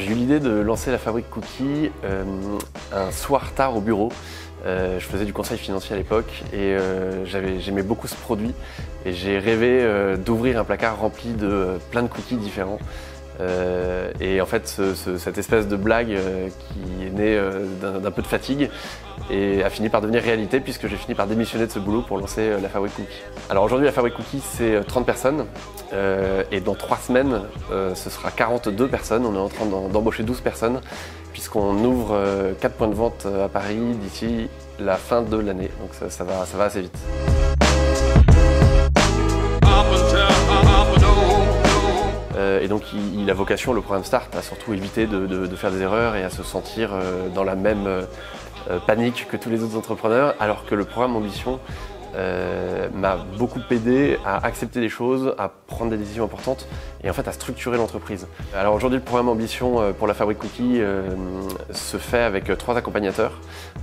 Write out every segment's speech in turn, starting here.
j'ai eu l'idée de lancer la Fabrique Cookie un soir tard au bureau. Je faisais du conseil financier à l'époque et j'aimais beaucoup ce produit et j'ai rêvé d'ouvrir un placard rempli de plein de cookies différents. Et en fait, cette espèce de blague qui est née d'un peu de fatigue et a fini par devenir réalité puisque j'ai fini par démissionner de ce boulot pour lancer la Fabrique Cookie. Alors aujourd'hui, la Fabrique Cookie, c'est 30 personnes et dans 3 semaines, ce sera 42 personnes. On est en train d'embaucher 12 personnes puisqu'on ouvre 4 points de vente à Paris d'ici la fin de l'année. Donc ça va assez vite. Et donc il a vocation, le programme Start, à surtout éviter de faire des erreurs et à se sentir dans la même panique que tous les autres entrepreneurs, alors que le programme Ambition m'a beaucoup aidé à accepter les choses, à prendre des décisions importantes et en fait à structurer l'entreprise. Alors aujourd'hui, le programme Ambition pour la Fabrique Cookie se fait avec 3 accompagnateurs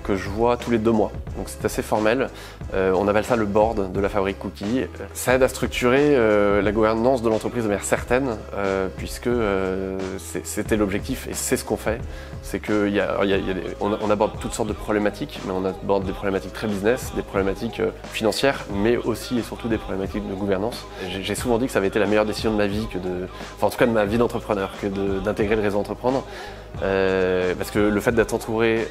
que je vois tous les 2 mois. Donc c'est assez formel. On appelle ça le board de la Fabrique Cookie. Ça aide à structurer la gouvernance de l'entreprise de manière certaine puisque c'était l'objectif et c'est ce qu'on fait. C'est qu'on aborde toutes sortes de problématiques, mais on aborde des problématiques très business, des problématiques financières, mais aussi et surtout des problématiques de gouvernance. J'ai souvent dit que ça avait été la meilleure décision de ma vie, en tout cas de ma vie d'entrepreneur, que d'intégrer le réseau Entreprendre. Parce que le fait d'être entouré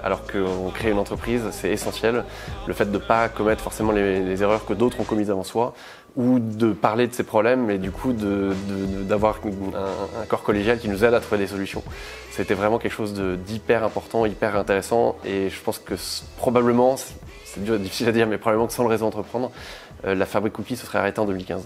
alors qu'on crée une entreprise, c'est essentiel. Le fait de ne pas commettre forcément les erreurs que d'autres ont commises avant soi, ou de parler de ses problèmes et du coup d'avoir un corps collégial qui nous aide à trouver des solutions. C'était vraiment quelque chose d'hyper important, hyper intéressant et je pense que probablement, c'est difficile à dire, mais probablement que sans le réseau Entreprendre, la Fabrique Cookie se serait arrêtée en 2015.